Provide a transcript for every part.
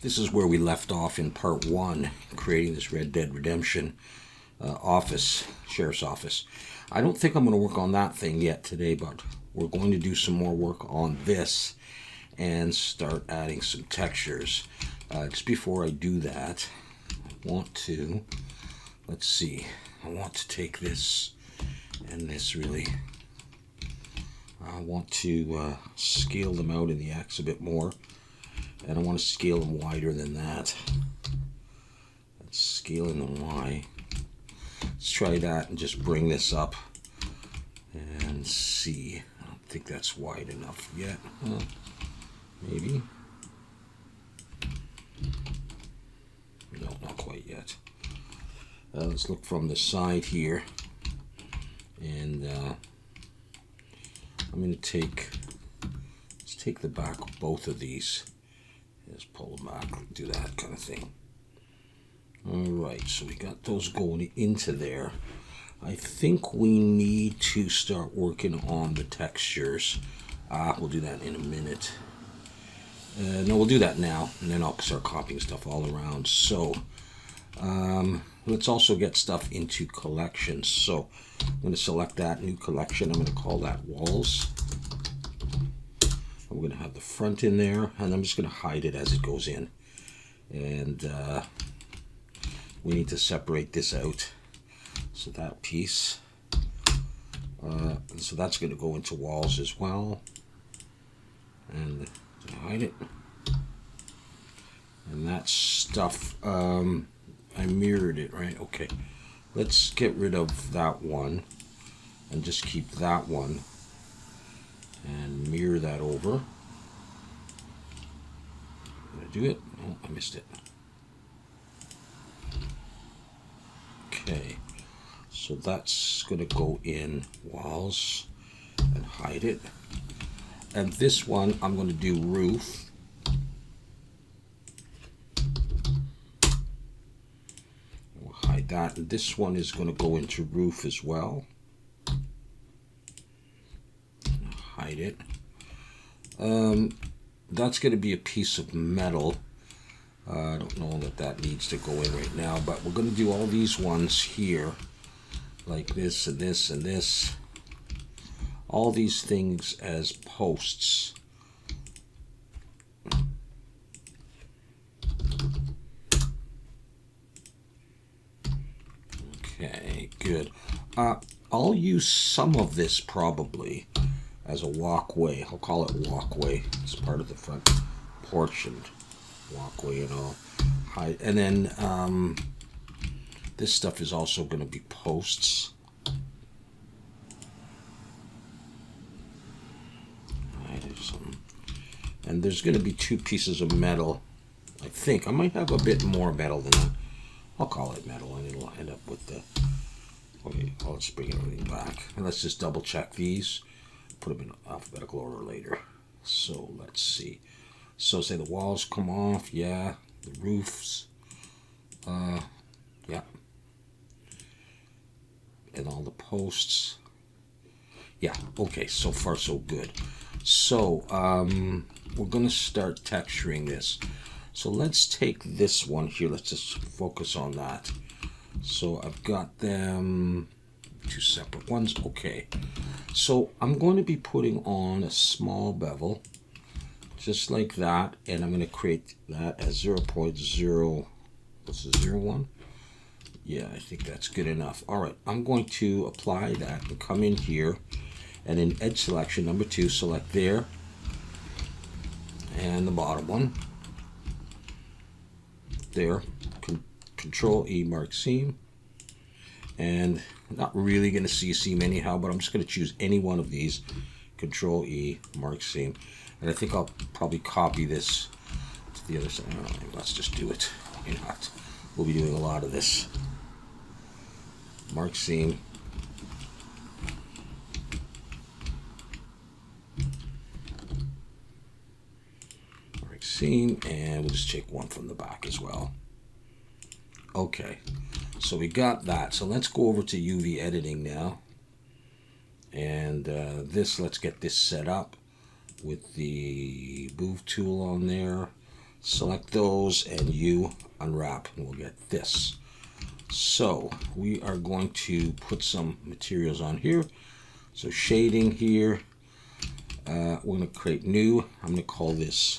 This is where we left off in part 1, creating this Red Dead Redemption office, sheriff's office. I don't think I'm going to work on that thing yet today, but we're going to do some more work on this and start adding some textures. Just before I do that, I want to, let's see, I want to take this and this really. I want to scale them out in the X a bit more. And I want to scale them wider than that. That's scaling them Y. Let's try that and just bring this up and see. I don't think that's wide enough yet. Maybe. No, not quite yet. Let's look from the side here. And I'm going to let's take the back of both of these. Just pull them back, do that kind of thing. Alright, so we got those going into there. I think we need to start working on the textures. We'll do that in a minute. No, we'll do that now, and then I'll start copying stuff all around. So, let's also get stuff into collections. So, I'm going to select that, new collection. I'm going to call that walls. I'm going to have the front in there, and I'm just going to hide it as it goes in. And we need to separate this out. So that piece. So that's going to go into walls as well. And hide it. And that stuff, I mirrored it, right? Okay. Let's get rid of that one and just keep that one. And mirror that over. Did I do it? Oh, I missed it. Okay, so that's going to go in walls and hide it. And this one, I'm going to do roof. We'll hide that. And this one is going to go into roof as well. Hide it. That's going to be a piece of metal. I don't know that that needs to go in right now, but we're going to do all these ones here, like this and this and this. All these things as posts. Okay, good. I'll use some of this probably as a walkway. I'll call it walkway. It's part of the front porch and walkway and all. And then this stuff is also going to be posts. And there's going to be 2 pieces of metal. I think I might have a bit more metal than that. I'll call it metal, and it'll end up with the. Okay, let's bring everything back, and let's just double check these. Put them in alphabetical order later. So let's see. So say the walls come off, yeah. The roofs, yeah. And all the posts, yeah. Okay, so far so good. So we're gonna start texturing this. So let's take this one here. Let's just focus on that. So I've got them 2 separate ones. Okay. So I'm going to be putting on a small bevel, just like that, and I'm going to create that as 0.0, what's the 0.1? Yeah, I think that's good enough. All right, I'm going to apply that and come in here, and in edge selection, number 2, select there, and the bottom one, there, Control E, mark seam, and I'm not really going to see a seam anyhow, but I'm just going to choose any one of these. Control E, mark seam. And I think I'll probably copy this to the other side. Let's just do it. Why not? We'll be doing a lot of this. Mark seam. Mark seam, and we'll just take one from the back as well. Okay. So we got that. So let's go over to UV editing now. And let's get this set up with the move tool on there. Select those and you unwrap and we'll get this. So we are going to put some materials on here. So shading here, we're going to create new. I'm going to call this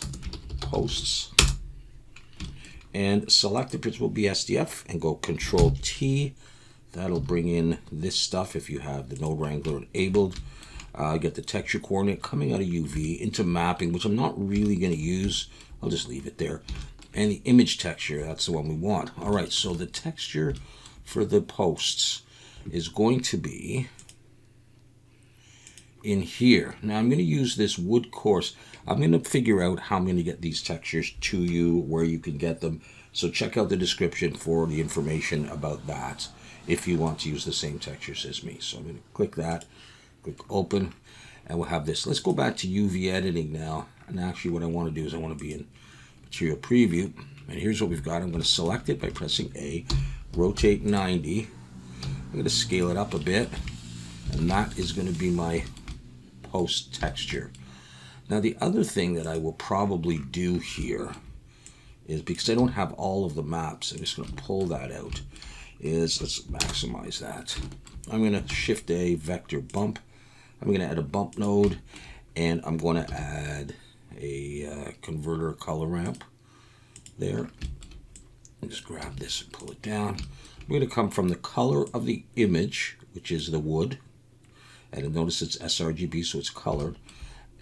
posts. And select the principal BSDF and go Control T. That'll bring in this stuff if you have the Node Wrangler enabled. Get the texture coordinate coming out of UV into mapping, which I'm not really going to use. I'll just leave it there. And the image texture, that's the one we want. All right, so the texture for the posts is going to be in here. Now I'm going to use this wood course. I'm going to figure out how I'm going to get these textures to you, where you can get them. So check out the description for the information about that if you want to use the same textures as me. So I'm going to click that, click open, and we'll have this. Let's go back to UV editing now. And actually what I want to do is I want to be in material preview. And here's what we've got. I'm going to select it by pressing A, rotate 90. I'm going to scale it up a bit. And that is going to be my post texture. Now the other thing that I will probably do here is, because I don't have all of the maps, I'm just going to pull that out, is let's maximize that. I'm going to shift A, vector bump. I'm going to add a bump node, and I'm going to add a converter color ramp there. And just grab this and pull it down. We're going to come from the color of the image, which is the wood. And notice it's sRGB, so it's colored.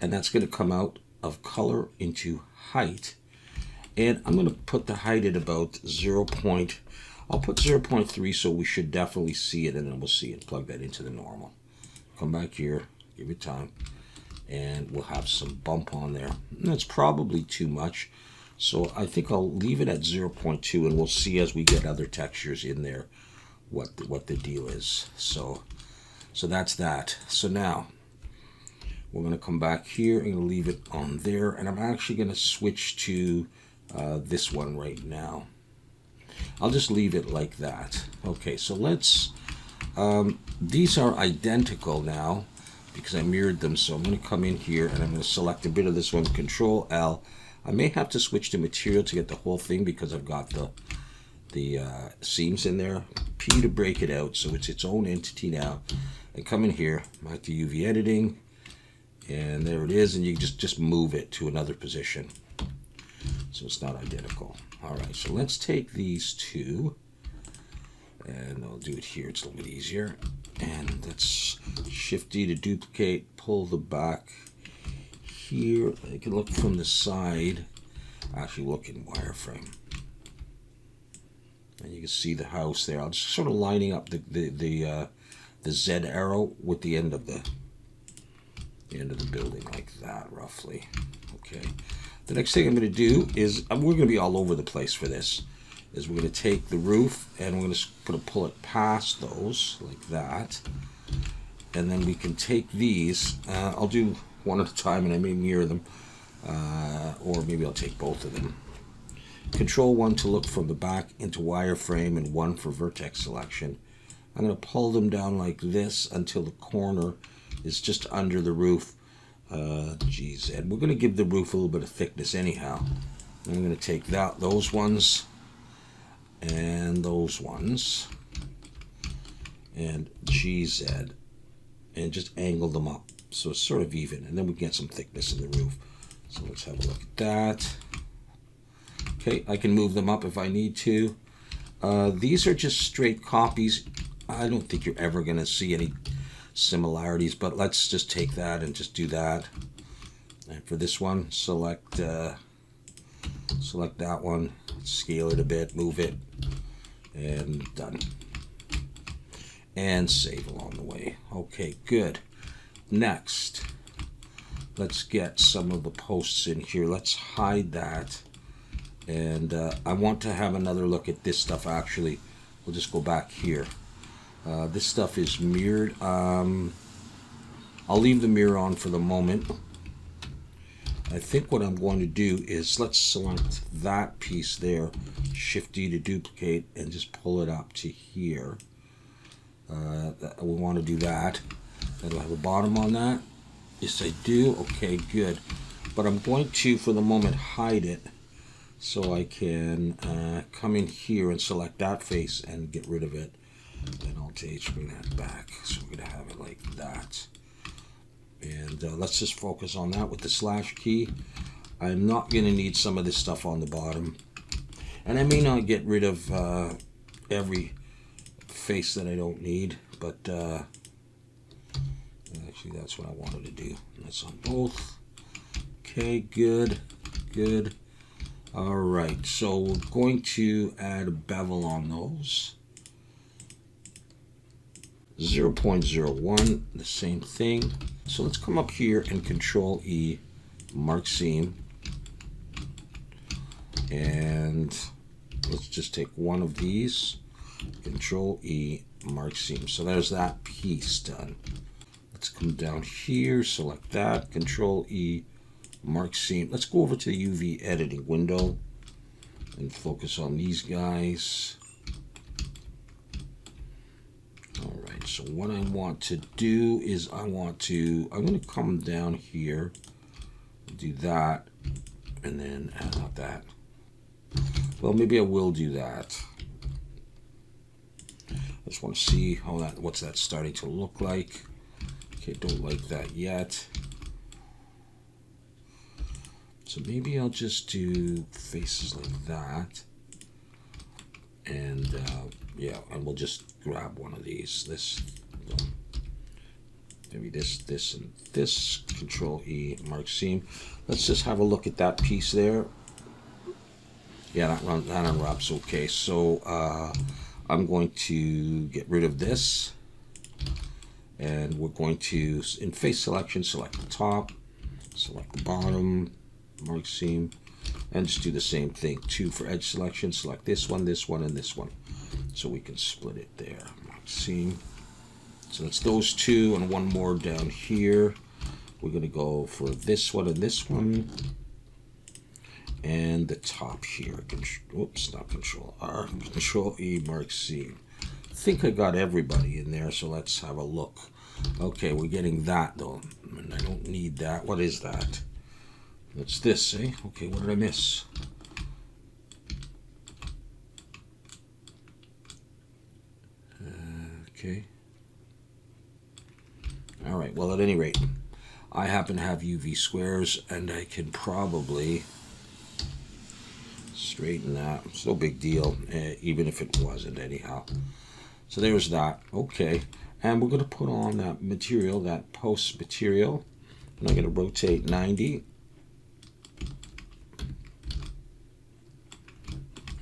And that's going to come out of color into height. And I'm going to put the height at about I'll put 0.3, so we should definitely see it, and then we'll see it. Plug that into the normal. Come back here, give it time, and we'll have some bump on there. And that's probably too much, so I think I'll leave it at 0.2, and we'll see as we get other textures in there what the deal is. So that's that. So now we're going to come back here. I'm going to leave it on there, and I'm actually going to switch to this one right now. I'll just leave it like that. Okay, so let's, these are identical now because I mirrored them. So I'm going to come in here and I'm going to select a bit of this one, Control L. I may have to switch to material to get the whole thing because I've got the seams in there. P to break it out, so it's its own entity now. And come in here, back to UV editing, and there it is, and you just move it to another position. So it's not identical. All right, so let's take these two, and I'll do it here. It's a little bit easier. And let's Shift D to duplicate, pull the back here. I can look from the side, actually look in wireframe. And you can see the house there. I'm just sort of lining up the Z arrow with the end of the building like that, roughly. Okay. The next thing I'm going to do is, we're going to be all over the place for this, is we're going to take the roof and we're going to pull it past those like that. And then we can take these, I'll do one at a time and I may mirror them, or maybe I'll take both of them. Control 1 to look from the back into wireframe, and 1 for vertex selection. I'm going to pull them down like this until the corner is just under the roof. Geez, and we're going to give the roof a little bit of thickness anyhow. I'm going to take those ones and those ones and GZ and just angle them up so it's sort of even, and then we get some thickness in the roof. So let's have a look at that. Okay, I can move them up if I need to. These are just straight copies. I don't think you're ever going to see any similarities, but let's just take that and just do that. And for this one, select that one, scale it a bit, move it, and done. And save along the way. Okay, good. Next, let's get some of the posts in here. Let's hide that. And I want to have another look at this stuff actually. We'll just go back here. This stuff is mirrored. I'll leave the mirror on for the moment. I think what I'm going to do is, let's select that piece there, Shift D to duplicate, and just pull it up to here. We want to do that. Do I have a bottom on that? Yes, I do. Okay, good. But I'm going to, for the moment, hide it. So I can come in here and select that face and get rid of it. And Alt-H, bring that back. So we're going to have it like that. And let's just focus on that with the slash key. I'm not going to need some of this stuff on the bottom. And I may not get rid of every face that I don't need, but actually that's what I wanted to do. That's on both. Okay, good, good. All right, so we're going to add a bevel on those. 0.01, the same thing. So let's come up here and Control E, mark seam. And let's just take one of these, Control E, mark seam. So there's that piece done. Let's come down here, select that, Control E, mark seam. Let's go over to the UV editing window and focus on these guys. All right, so what I want to do is I'm going to come down here, do that, and then not that. Well, maybe I will do that. I just want to see how what's that starting to look like. Okay, don't like that yet. So maybe I'll just do faces like that. And yeah, and we'll just grab one of these. Maybe this, and this. Control E, mark seam. Let's just have a look at that piece there. Yeah, that unwraps okay. So I'm going to get rid of this. And we're going to, in face selection, select the top, select the bottom, mark seam, and just do the same thing. 2 for edge selection, select this one, and this one. So we can split it there. Mark seam. So that's those 2 and one more down here. We're going to go for this one and this one. And the top here. Oops, not Control R. Control E, mark seam. I think I got everybody in there, so let's have a look. Okay, we're getting that though. And I don't need that. What is that? That's this, eh? Okay, what did I miss? Okay. All right, well, at any rate, I happen to have UV squares, and I can probably straighten that. It's no big deal, even if it wasn't anyhow. So there's that. Okay, and we're going to put on that material, that post material, and I'm going to rotate 90.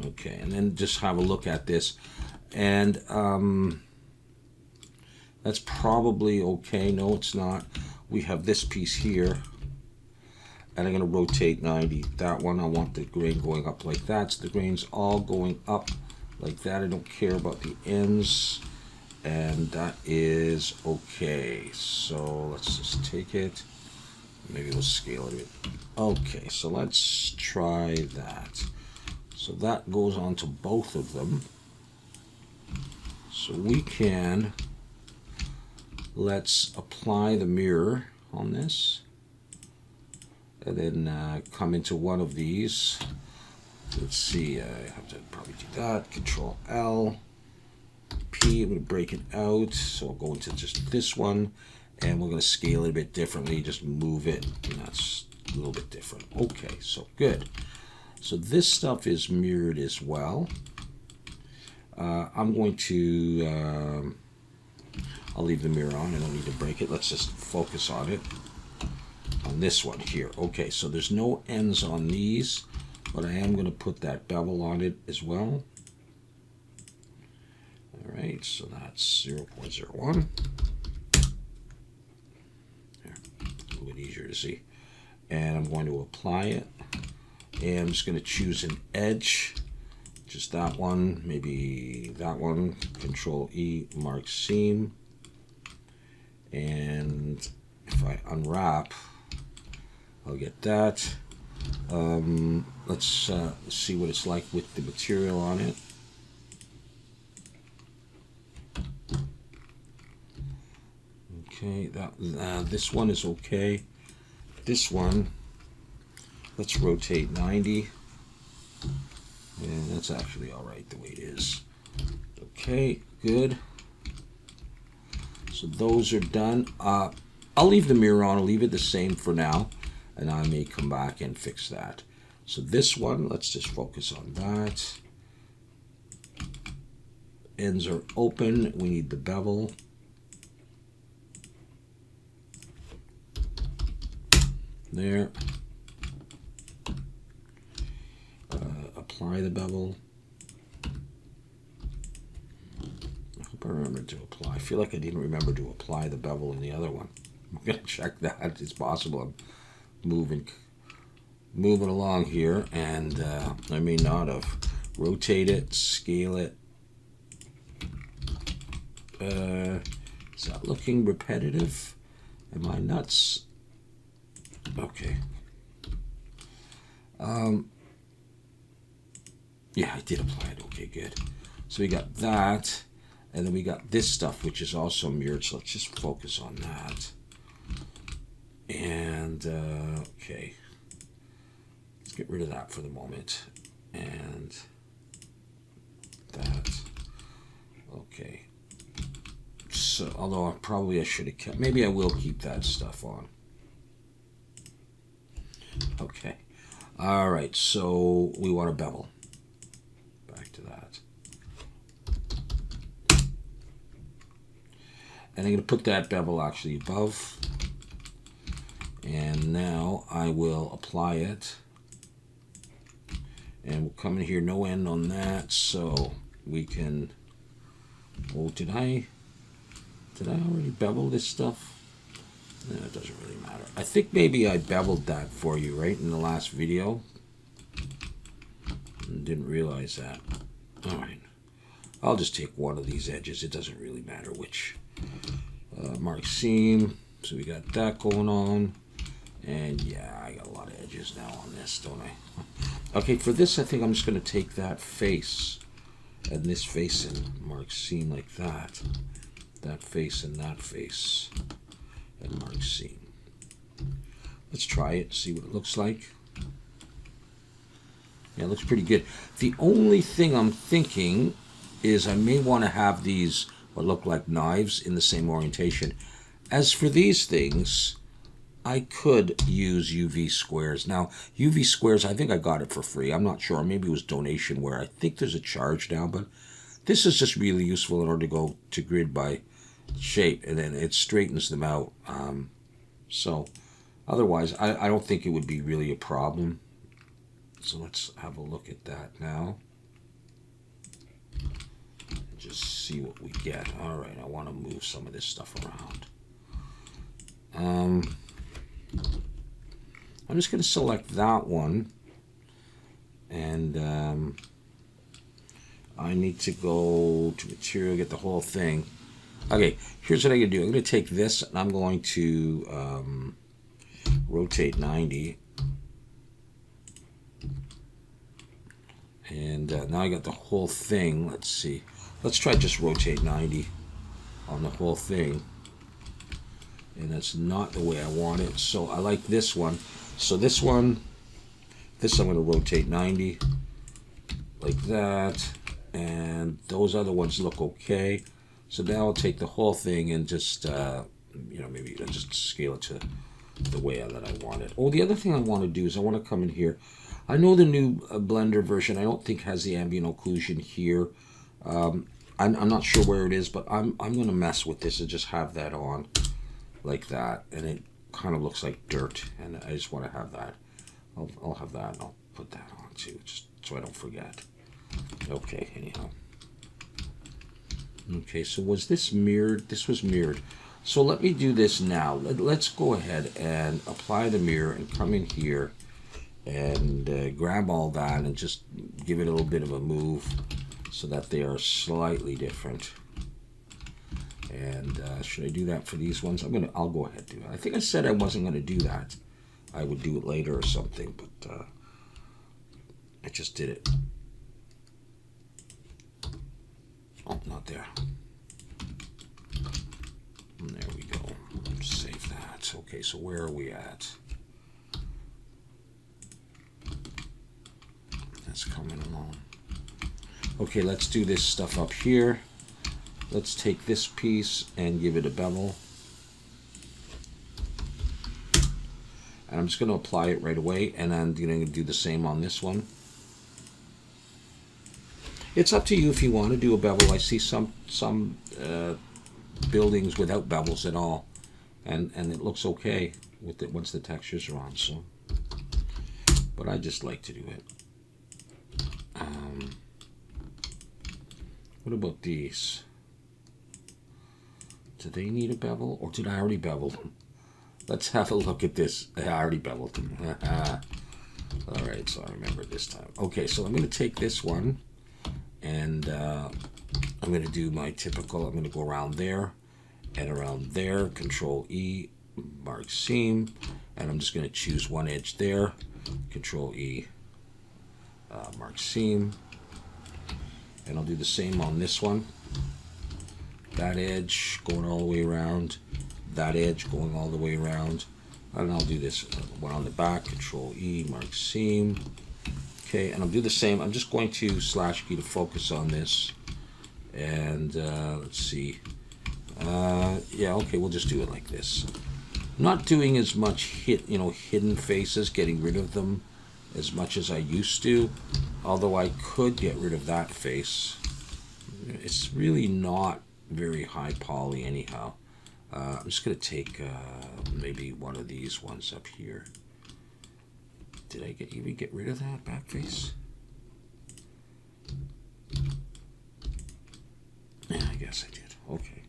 Okay, and then just have a look at this, and that's probably okay. No, it's not. We have this piece here, and I'm going to rotate 90. That one, I want the grain going up like that. So the grain's all going up like that. I don't care about the ends, and that is okay. So let's just take it. Maybe we'll scale it a bit. Okay, so let's try that. So that goes on to both of them. So we can, let's apply the mirror on this, and then come into one of these. Let's see, I have to probably do that. Control L, P, I'm going to break it out. So I'll go into just this one, and we're going to scale it a bit differently. Just move it, and that's a little bit different. Okay, so good. So this stuff is mirrored as well. I'm going to, I'll leave the mirror on. I don't need to break it. Let's just focus on it. On this one here. Okay, so there's no ends on these, but I am going to put that bevel on it as well. All right, so that's 0.01. There, a little bit easier to see. And I'm going to apply it. And I'm just going to choose an edge, just that one, maybe that one. Control E, mark seam. And if I unwrap, I'll get that. Let's see what it's like with the material on it. Okay, this one is okay. This one, let's rotate 90. And that's actually all right the way it is. Okay, good. So those are done. I'll leave the mirror on. I'll leave it the same for now, and I may come back and fix that. So this one, let's just focus on that. Ends are open. We need the bevel. There. Apply the bevel. I hope I remember to apply. I feel like I didn't remember to apply the bevel in the other one. I'm gonna check that. It's possible I'm moving along here, and I may not have. Rotate it, scale it. Is that looking repetitive? Am I nuts? Okay. Yeah, I did apply it. Okay, good. So we got that, and then we got this stuff, which is also mirrored. So let's just focus on that. And okay, let's get rid of that for the moment, and that. Okay. So, although I should have kept, maybe I will keep that stuff on. Okay. All right. So we want a bevel. Back to that. And I'm going to put that bevel actually above. And now I will apply it. And we'll come in here, no end on that. So we can, oh, did I already bevel this stuff? No, it doesn't really matter. I think maybe I beveled that for you, right, in the last video. Didn't realize that. All right. I'll just take one of these edges. It doesn't really matter which. Mark seam. So we got that going on. And yeah, I got a lot of edges now on this, don't I? Okay, for this, I think I'm just going to take that face and this face and mark seam like that. That face and that face. And mark seam. Let's try it, see what it looks like. Yeah, it looks pretty good. The only thing I'm thinking is I may want to have these what look like knives in the same orientation. As for these things, I could use UV squares. Now, UV squares, I think I got it for free. I'm not sure. Maybe it was donation where I think there's a charge now, but this is just really useful in order to go to grid by shape, and then it straightens them out. So otherwise, I don't think it would be really a problem. So let's have a look at that now. Just see what we get. All right, I want to move some of this stuff around. I'm just going to select that one, and I need to go to material, get the whole thing. Okay, here's what I'm going to do. I'm going to take this, and I'm going to rotate 90. And now I got the whole thing. Let's see. Let's try just rotate 90 on the whole thing. And that's not the way I want it. So I like this one. So this one, I'm going to rotate 90 like that. And those other ones look okay. So now I'll take the whole thing and just, maybe just scale it to the way that I want it. Oh, the other thing I want to do is I want to come in here. I know the new Blender version, I don't think has the ambient occlusion here. I'm not sure where it is, but I'm going to mess with this and just have that on like that. And it kind of looks like dirt, and I just want to have that. I'll have that, and I'll put that on too, just so I don't forget. Okay, anyhow. Okay, so was this mirrored? This was mirrored. So let me do this now. Let's go ahead and apply the mirror and come in here and grab all that and just give it a little bit of a move so that they are slightly different. And should I do that for these ones? I'll go ahead and do it. I think I said I wasn't going to do that. I would do it later or something, but I just did it. Oh, not there. And there we go. Save that. Okay, so where are we at? That's coming along. Okay, let's do this stuff up here. Let's take this piece and give it a bevel. And I'm just going to apply it right away, and I'm going to do the same on this one. It's up to you if you want to do a bevel. I see some buildings without bevels at all, and it looks okay with it once the textures are on. So, but I just like to do it. What about these? Do they need a bevel, or did I already bevel them? Let's have a look at this. I already beveled them. All right, so I remember this time. Okay, so I'm going to take this one, and I'm going to do my typical. I'm going to go around there and around there. Control E, mark seam, and I'm just going to choose one edge there. Control E, mark seam, and I'll do the same on this one. That edge going all the way around, that edge going all the way around, and I'll do this one on the back. Control E, mark seam. Okay, and I'll do the same. I'm just going to slash key to focus on this, and let's see. Yeah, okay, we'll just do it like this. I'm not doing as much hidden faces, getting rid of them as much as I used to. Although I could get rid of that face. It's really not very high poly anyhow. I'm just going to take maybe one of these ones up here. Did I even get rid of that back face? Yeah, I guess I did. Okay.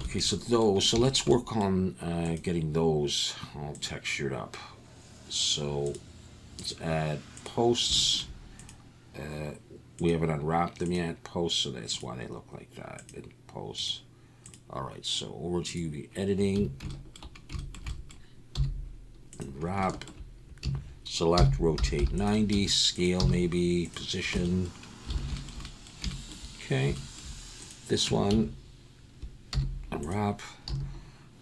Okay, so those. So let's work on getting those all textured up. So let's add posts. We haven't unwrapped them yet. Posts, so that's why they look like that. In posts. All right, so over to UV editing. Unwrap. Select, rotate 90, scale maybe, position. Okay. This one. Unwrap.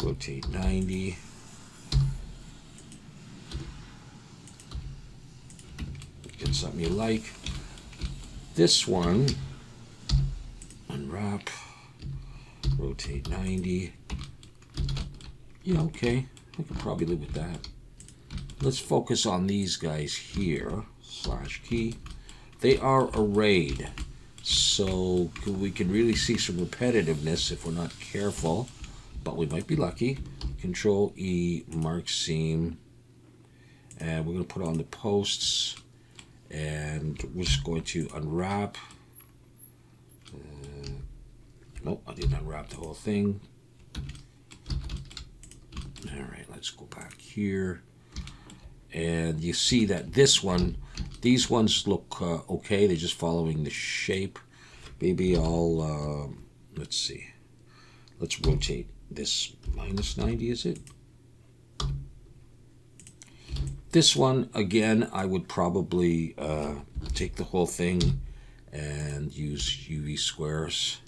Rotate 90. Get something you like. This one, unwrap, rotate 90. Yeah, okay, I could probably live with that. Let's focus on these guys here, slash key. They are arrayed, so we can really see some repetitiveness if we're not careful, but we might be lucky. Control E, mark seam, and we're going to put on the posts. And we're just going to unwrap. Nope, I didn't unwrap the whole thing. All right, let's go back here. And you see that this one, these ones look okay. They're just following the shape. Maybe I'll, let's see. Let's rotate this minus 90, is it? This one, again, I would probably take the whole thing and use UV squares.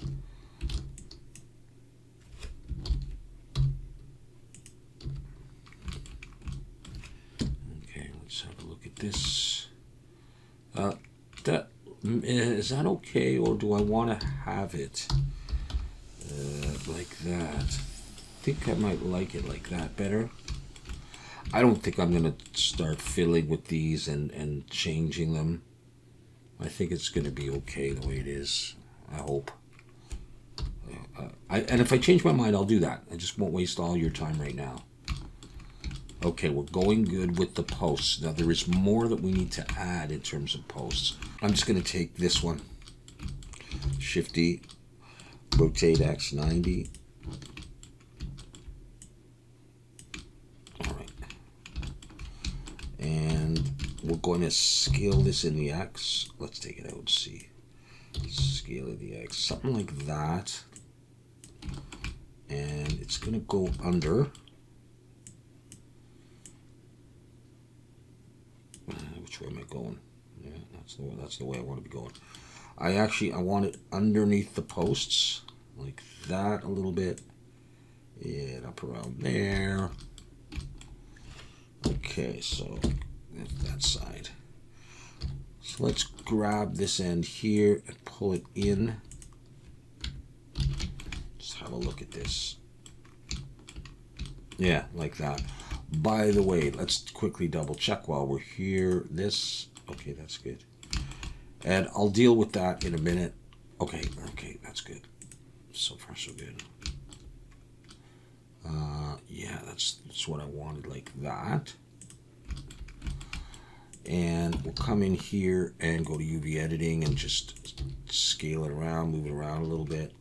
Okay, let's have a look at this. Is that okay, or do I want to have it like that? I think I might like it like that better. I don't think I'm going to start fiddling with these and changing them. I think it's going to be okay the way it is. I hope. And if I change my mind, I'll do that. I just won't waste all your time right now. Okay, we're going good with the posts. Now, there is more that we need to add in terms of posts. I'm just going to take this one. Shift D, rotate X 90. And we're going to scale this in the X. Let's take it out and see. Scale in the X, something like that. And it's going to go under. Which way am I going? Yeah, that's the way I want to be going. I want it underneath the posts, like that a little bit. Yeah, up around there. Okay, so that side. So let's grab this end here and pull it in. Just have a look at this. Yeah, like that. By the way, let's quickly double check while we're here. This, okay, that's good. And I'll deal with that in a minute. Okay, that's good. So far, so good. Yeah, that's what I wanted, like that. And we'll come in here and go to UV editing and just scale it around, move it around a little bit.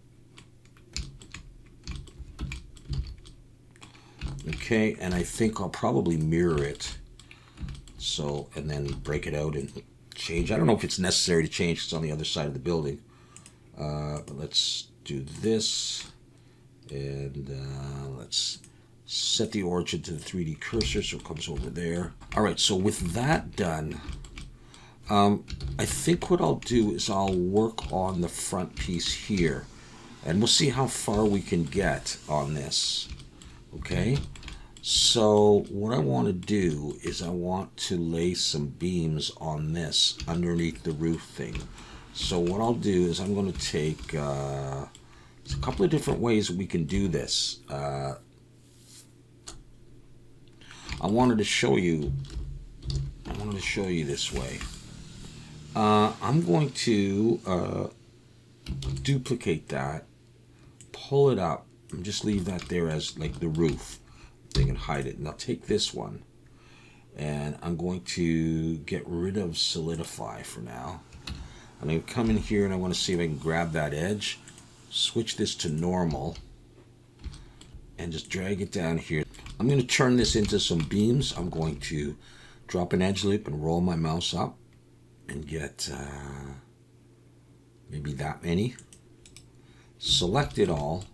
Okay, and I think I'll probably mirror it. So, and then break it out and change. I don't know if it's necessary to change. It's on the other side of the building. But let's do this. And let's set the origin to the 3D cursor so it comes over there. All right, so with that done, I think what I'll do is I'll work on the front piece here. And we'll see how far we can get on this. Okay, so what I want to do is I want to lay some beams on this underneath the roof thing. So what I'll do is I'm going to take there's a couple of different ways we can do this. I wanted to show you this way. I'm going to duplicate that, pull it up, and just leave that there as like the roof. They can hide it. And I'll take this one, and I'm going to get rid of solidify for now. I'm going to come in here and I want to see if I can grab that edge, switch this to normal, and just drag it down here. I'm going to turn this into some beams. I'm going to drop an edge loop and roll my mouse up and get maybe that many. Select it all,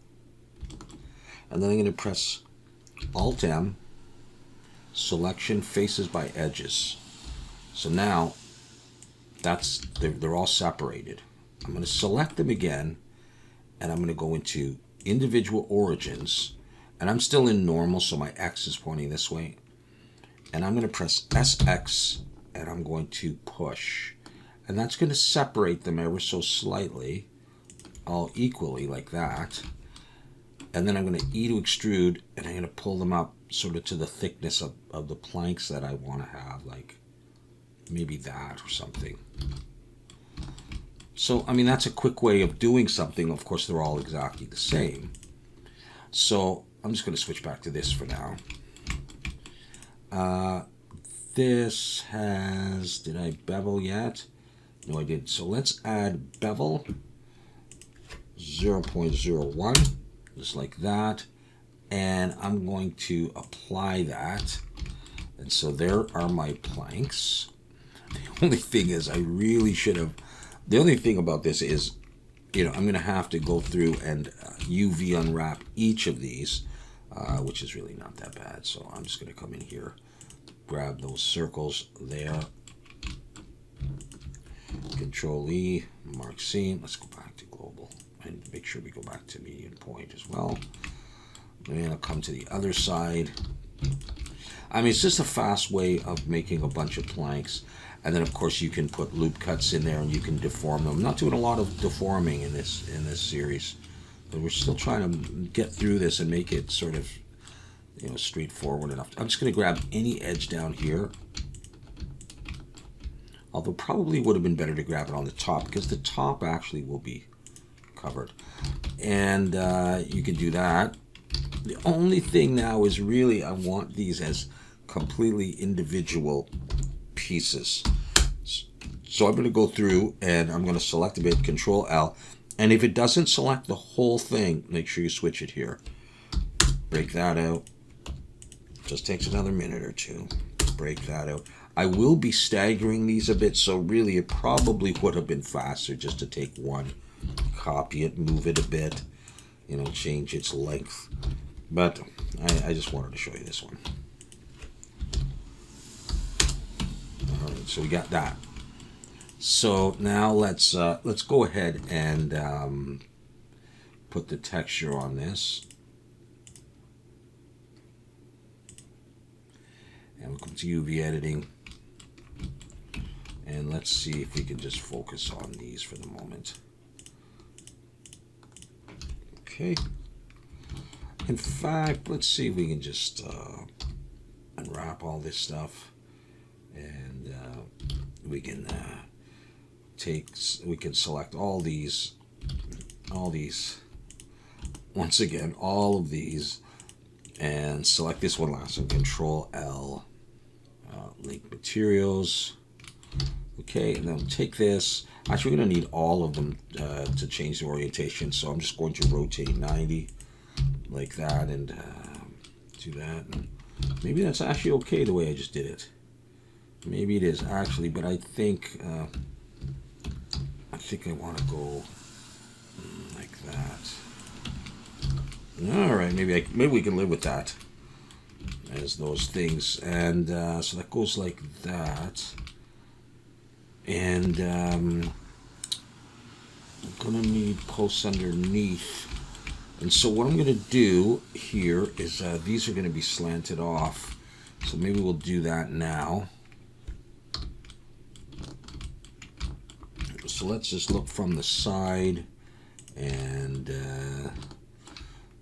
and then I'm going to press Alt-M, selection faces by edges. So now they're all separated. I'm going to select them again, and I'm going to go into individual origins, and I'm still in normal, so my X is pointing this way. And I'm going to press SX, and I'm going to push. And that's going to separate them ever so slightly, all equally like that. And then I'm going to E to extrude, and I'm going to pull them up sort of to the thickness of the planks that I want to have, like maybe that or something. So, I mean, that's a quick way of doing something. Of course, they're all exactly the same. So I'm just going to switch back to this for now. This has, did I bevel yet? No, I did. So let's add bevel 0.01, just like that. And I'm going to apply that. And so there are my planks. The only thing is, I really should have, the only thing about this is, you know, I'm going to have to go through and UV unwrap each of these, which is really not that bad. So I'm just going to come in here, grab those circles there, Control E, mark scene. Let's go back to global and make sure we go back to median point as well. And I'll come to the other side. I mean, it's just a fast way of making a bunch of planks. And then, of course, you can put loop cuts in there and you can deform them. I'm not doing a lot of deforming in this series, but we're still trying to get through this and make it sort of, you know, straightforward enough. I'm just going to grab any edge down here. Although probably would have been better to grab it on the top, because the top actually will be covered. And you can do that. The only thing now is really I want these as completely individual pieces. So I'm going to go through and I'm going to select a bit, Control L, and if it doesn't select the whole thing, make sure you switch it here. Break that out. Just takes another minute or two. Break that out. I will be staggering these a bit, so really it probably would have been faster just to take one, copy it, move it a bit, you know, change its length. But I just wanted to show you this one. All right, so we got that. So now let's go ahead and put the texture on this. And we'll come to UV editing. And let's see if we can just focus on these for the moment. Okay. In fact, let's see if we can just unwrap all this stuff, and we can select all these, once again, all of these, and select this one last one, Control L, link materials. Okay, and then take this. Actually, we're going to need all of them to change the orientation, so I'm just going to rotate 90 like that, and do that. And maybe that's actually okay the way I just did it. Maybe it is actually, but I think I want to go like that. All right, maybe we can live with that as those things, and so that goes like that. And I'm gonna need posts underneath. And so what I'm gonna do here is these are gonna be slanted off. So maybe we'll do that now. So let's just look from the side, and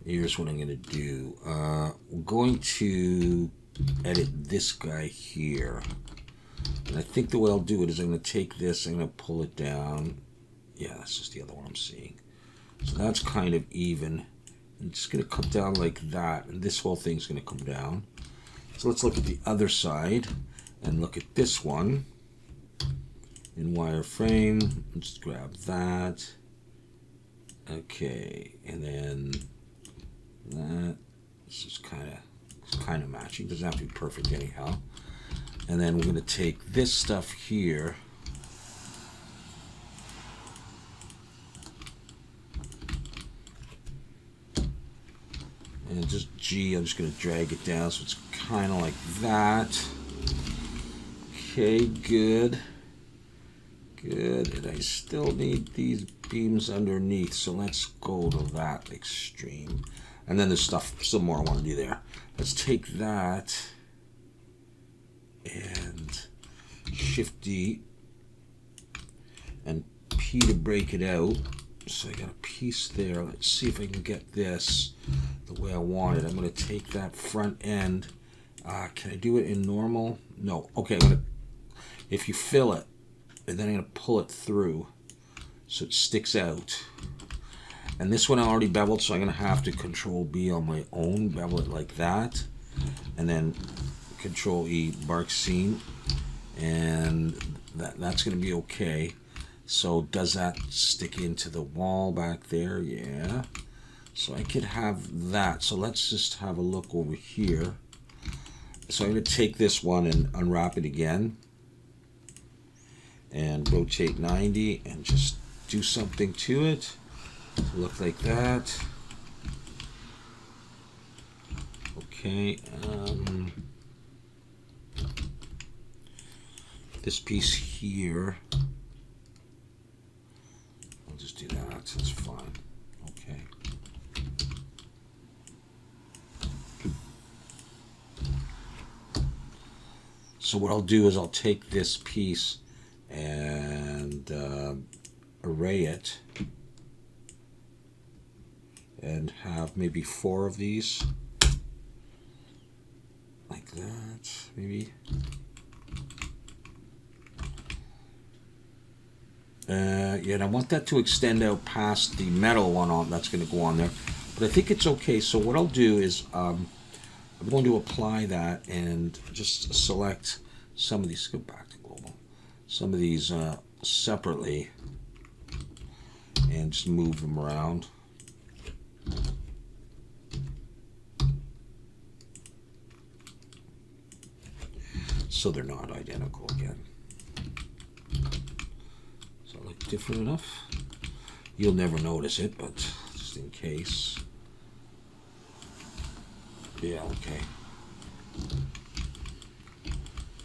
here's what I'm gonna do. We're going to edit this guy here. And I think the way I'll do it is I'm going to take this, I'm going to pull it down. Yeah, that's just the other one I'm seeing. So that's kind of even. I'm just going to come down like that, and this whole thing's going to come down. So let's look at the other side and look at this one in wireframe. Let's grab that. Okay, and then that. This is kind of matching. Doesn't have to be perfect anyhow. And then we're going to take this stuff here, and just I'm just going to drag it down so it's kind of like that. Okay, good. And I still need these beams underneath, so let's go to that extreme. And then there's some more I want to do there. Let's take that and Shift D and P to break it out. So I got a piece there. Let's see if I can get this the way I want it. I'm going to take that front end. Can I do it in normal? No. Okay, if you fill it, and then I'm going to pull it through so it sticks out. And this one I already beveled, so I'm going to have to Control B on my own, bevel it like that, and then Control E, bark seam, and that's going to be okay. So does that stick into the wall back there? Yeah. So I could have that. So let's just have a look over here. So I'm going to take this one and unwrap it again, and rotate 90, and just do something to it. Look like that. Okay. This piece here, I'll just do that. That's fine. Okay. So what I'll do is I'll take this piece and array it, and have maybe 4 of these like that, maybe. Yeah, and I want that to extend out past the metal one that's going to go on there, but I think it's okay. So what I'll do is I'm going to apply that and just select some of these. Go back to global. Some of these separately, and just move them around. So they're not identical again. So look different enough. You'll never notice it, but just in case. Yeah, okay.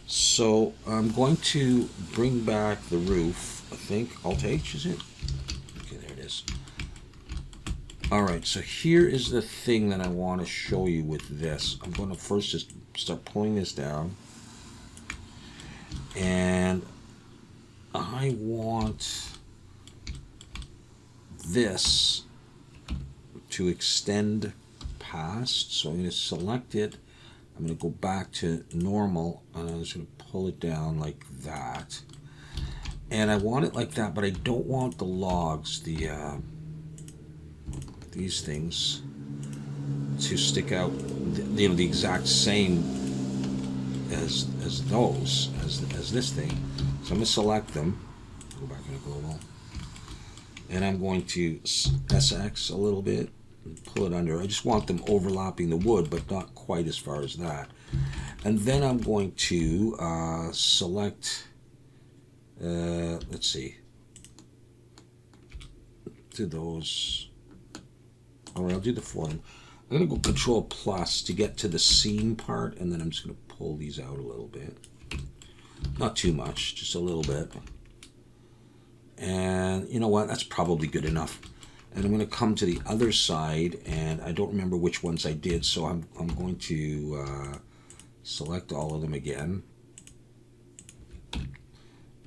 So I'm going to bring back the roof. I think Alt H, is it? Okay, there it is. Alright, so here is the thing that I want to show you with this. I'm going to first just start pulling this down. And I want this to extend past, so I'm going to select it. I'm going to go back to normal, and I'm just going to pull it down like that. And I want it like that, but I don't want the logs, these things, to stick out, the exact same as those, as this thing. So I'm going to select them. Go back into global, and I'm going to SX a little bit and pull it under. I just want them overlapping the wood, but not quite as far as that. And then I'm going to select. Let's see. Do those. All right, I'll do the form. I'm going to go Control Plus to get to the seam part, and then I'm just going to pull these out a little bit. Not too much, just a little bit. And you know what? That's probably good enough. And I'm going to come to the other side, and I don't remember which ones I did, so I'm going to select all of them again.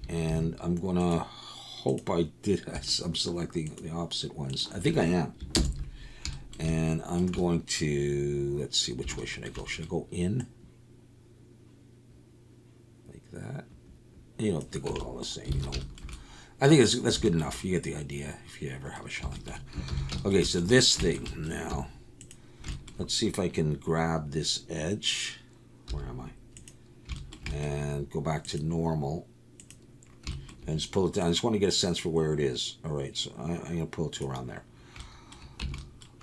And I'm going to hope I did. I'm selecting the opposite ones. I think I am. And I'm going to, let's see, which way should I go? Should I go in? Like that? You don't have to go all the same, you know. I think that's good enough. You get the idea if you ever have a shot like that. Okay, so this thing now. Let's see if I can grab this edge. Where am I? And go back to normal. And just pull it down. I just want to get a sense for where it is. All right, so I'm going to pull it to around there.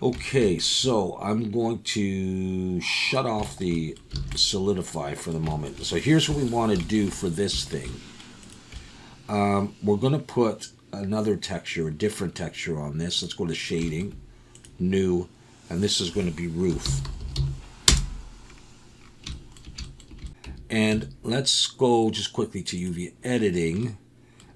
Okay, so I'm going to shut off the solidify for the moment. So here's what we want to do for this thing. We're going to put another texture, a different texture on this. Let's go to shading, new, and this is going to be roof. And let's go just quickly to UV editing,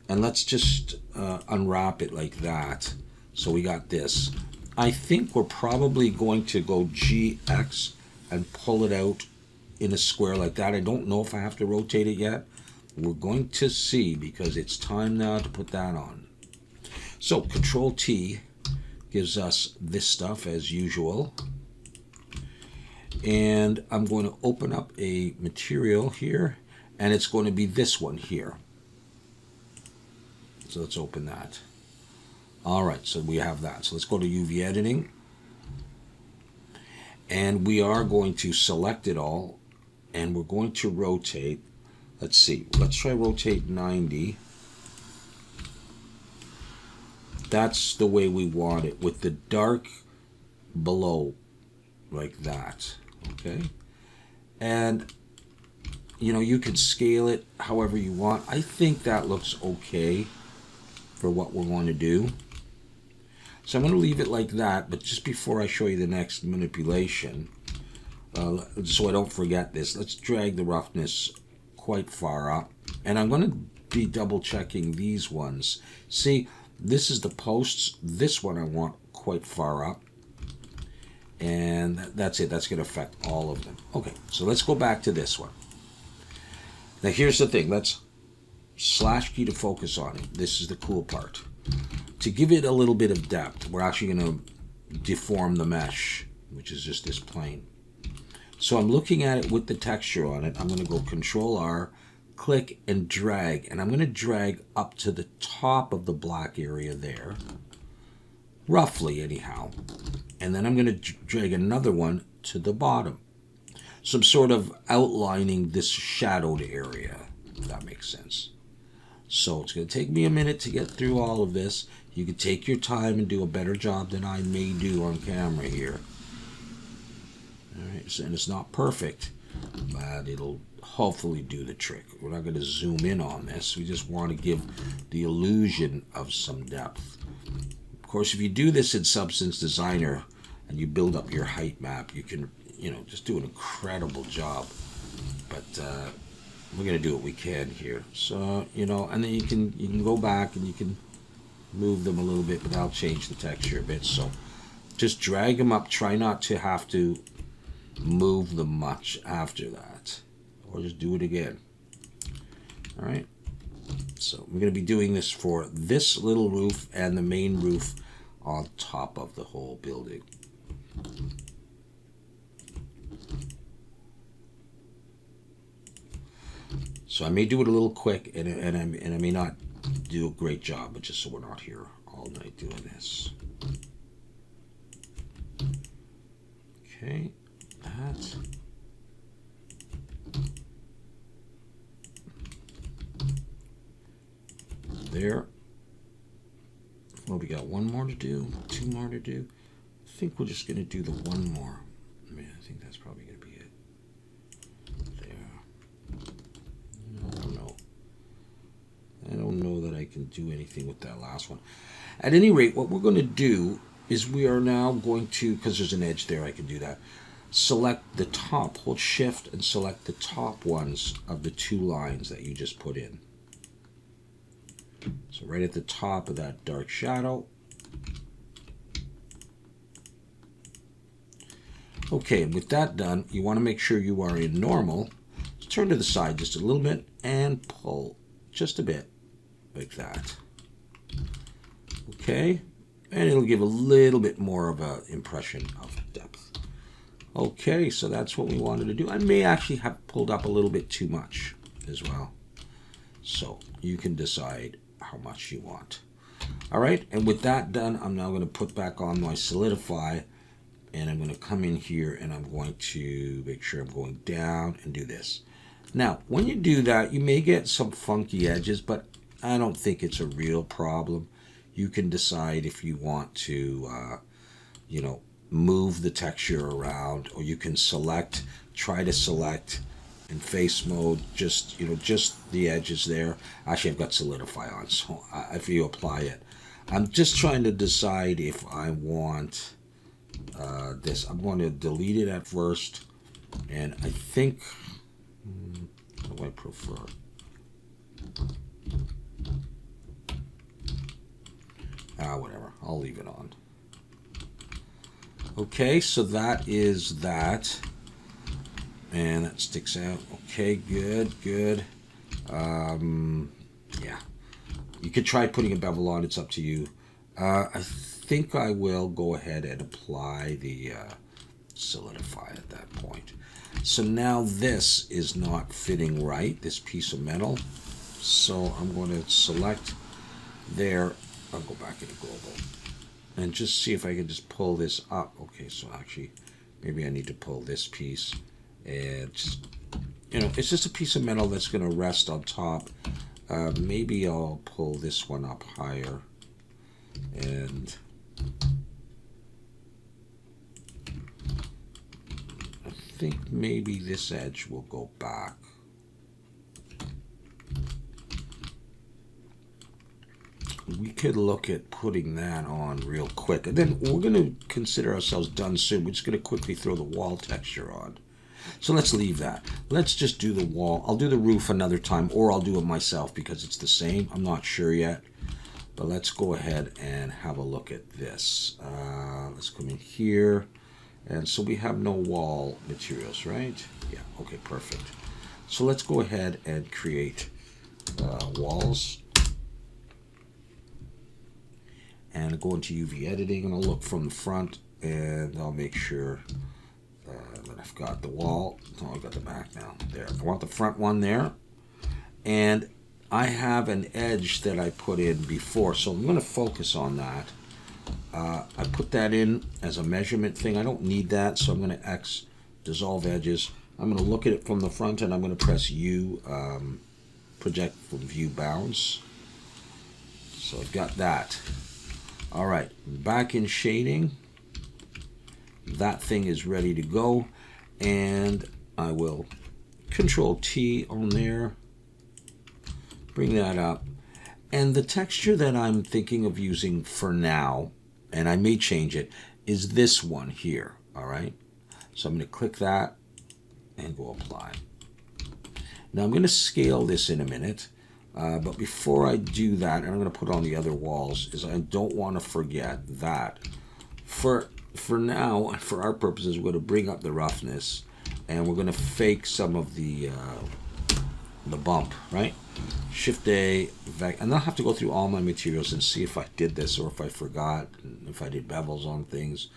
and let's just unwrap it like that. So we got this. I think we're probably going to go GX and pull it out in a square like that. I don't know if I have to rotate it yet. We're going to see, because it's time now to put that on. So Control T gives us this stuff as usual. And I'm going to open up a material here, and it's going to be this one here. So let's open that. All right, so we have that. So let's go to UV editing. And we are going to select it all, and we're going to rotate. Let's see, let's try rotate 90. That's the way we want it, with the dark below, like that, okay? And, you know, you can scale it however you want. I think that looks okay for what we're going to do. So I'm going to leave it like that, but just before I show you the next manipulation, so I don't forget this, let's drag the roughness quite far up. And I'm going to be double checking these ones. See, this is the posts. This one I want quite far up. And that's it. That's going to affect all of them. Okay, so let's go back to this one. Now here's the thing. Let's slash key to focus on it. This is the cool part. To give it a little bit of depth, we're actually going to deform the mesh, which is just this plane. So I'm looking at it with the texture on it. I'm going to go Control R, click and drag, and I'm going to drag up to the top of the black area there, roughly anyhow. And then I'm going to drag another one to the bottom. So I'm sort of outlining this shadowed area, if that makes sense. So it's going to take me a minute to get through all of this. You can take your time and do a better job than I may do on camera here. All right, so, and it's not perfect, but it'll hopefully do the trick. We're not going to zoom in on this. We just want to give the illusion of some depth. Of course, if you do this in Substance Designer and you build up your height map, you can, you know, just do an incredible job. But we're going to do what we can here. So, you know, and then you can go back and you can move them a little bit, but I'll change the texture a bit. So just drag them up. Try not to have to move them much after that, or just do it again. All right. So we're going to be doing this for this little roof and the main roof on top of the whole building. So I may do it a little quick, and I may not do a great job, but just so we're not here all night doing this. Okay, that. There. Well, we got one more to do, two more to do. I think we're just going to do the one more. I mean, I think that's probably going to be it. There. I don't know. I don't know that I can do anything with that last one. At any rate, what we're going to do is we are now going to, because there's an edge there, I can do that. Select the top, hold shift and select the top ones of the two lines that you just put in. So right at the top of that dark shadow. Okay, and with that done, you want to make sure you are in normal. Turn to the side just a little bit and pull just a bit like that. Okay, and it'll give a little bit more of an impression of depth. Okay, so that's what we wanted to do. I may actually have pulled up a little bit too much as well. So you can decide how much you want. All right, and with that done, I'm now going to put back on my solidify, and I'm going to come in here and I'm going to make sure I'm going down and do this. Now, when you do that, you may get some funky edges, but I don't think it's a real problem. You can decide if you want to, you know, move the texture around, or you can select, try to select in face mode, just, you know, just the edges there. Actually, I've got solidify on, so if you apply it, I'm just trying to decide if I want this. I'm going to delete it at first, and I think, what do I prefer? Whatever, I'll leave it on. Okay, so that is that. And that sticks out. Okay, good, good. Yeah. You could try putting a bevel on, it's up to you. I think I will go ahead and apply the solidify at that point. So now this is not fitting right, this piece of metal. So I'm going to select there. I'll go back into global and just see if I can just pull this up. Okay, so actually maybe I need to pull this piece. And just, you know, it's just a piece of metal that's going to rest on top. Maybe I'll pull this one up higher, and I think maybe this edge will go back. We could look at putting that on real quick, and then we're going to consider ourselves done soon. We're just going to quickly throw the wall texture on. So let's leave that. Let's just do the wall. I'll do the roof another time, or I'll do it myself because it's the same. I'm not sure yet. But let's go ahead and have a look at this. Let's come in here. And so we have no wall materials, right? Yeah, okay, perfect. So let's go ahead and create walls. And go into UV editing, and I'll look from the front, and I'll make sure that I've got the wall. Oh, I've got the back now. There. I want the front one there. And I have an edge that I put in before, so I'm going to focus on that. I put that in as a measurement thing. I don't need that, so I'm going to X, dissolve edges. I'm going to look at it from the front, and I'm going to press U, project from view bounds. So I've got that. All right, back in shading. That thing is ready to go, and I will Control T on there, bring that up, and the texture that I'm thinking of using for now, and I may change it, is this one here. All right, so I'm going to click that and go apply. Now I'm going to scale this in a minute, but before I do that, and I'm going to put on the other walls, is I don't want to forget that for now, for our purposes, we're going to bring up the roughness, and we're going to fake some of the the bump, right? Shift A, and I'll have to go through all my materials and see if I did this or if I forgot, if I did bevels on things.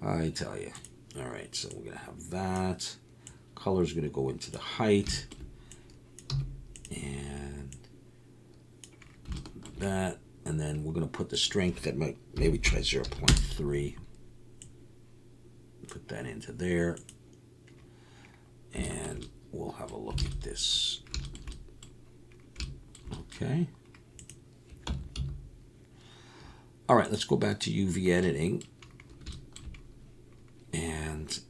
I tell you. All right, so we're gonna have that. Color's gonna go into the height, and that, and then we're gonna put the strength at maybe try 0.3. Put that into there, and we'll have a look at this. Okay. All right, let's go back to UV editing. And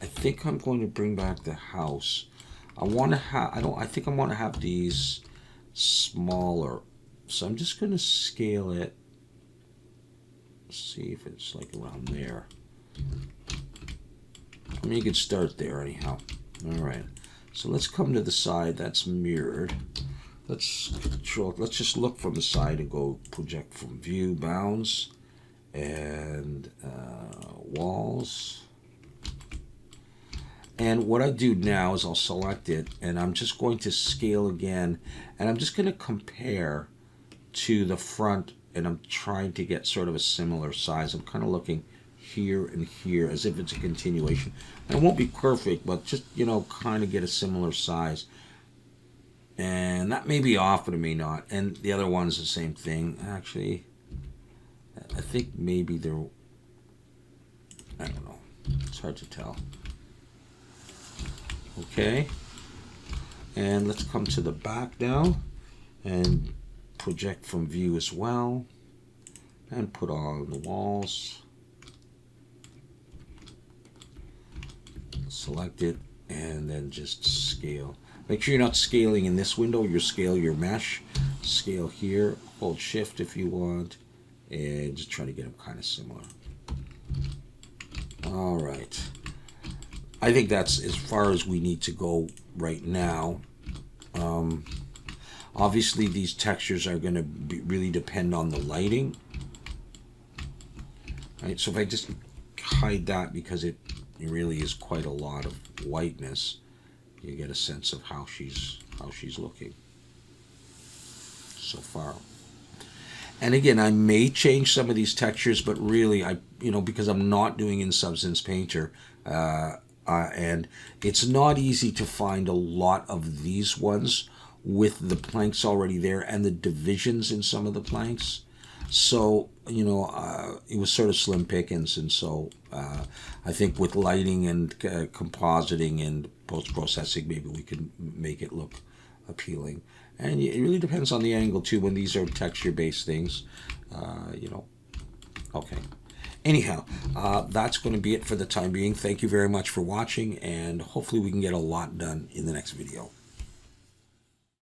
I think I'm going to bring back the house. I want to have, I think I want to have these smaller. So I'm just going to scale it. See if it's like around there. I mean, you could start there anyhow. All right. So let's come to the side that's mirrored. Let's just look from the side and go project from view, bounds, and walls. And what I do now is I'll select it, and I'm just going to scale again, and I'm just going to compare to the front, and I'm trying to get sort of a similar size. I'm kind of looking here and here as if it's a continuation. And it won't be perfect, but just, you know, kind of get a similar size. And that may be off, but it may not. And the other one's the same thing. Actually, I think maybe they're, I don't know. It's hard to tell. Okay. And let's come to the back now and project from view as well. And put on the walls. Select it and then just scale. Make sure you're not scaling in this window. You scale your mesh. Scale here. Hold shift if you want. And just try to get them kind of similar. All right. I think that's as far as we need to go right now. Obviously, these textures are going to really depend on the lighting. Right. So if I just hide that because it really is quite a lot of whiteness, you get a sense of how she's looking so far. And again, I may change some of these textures, but really, because I'm not doing in Substance Painter, and it's not easy to find a lot of these ones with the planks already there and the divisions in some of the planks. So, it was sort of slim pickings, and so I think with lighting and compositing and post-processing, maybe we could make it look appealing. And it really depends on the angle, too, when these are texture-based things, Okay. Anyhow, that's going to be it for the time being. Thank you very much for watching, and hopefully we can get a lot done in the next video.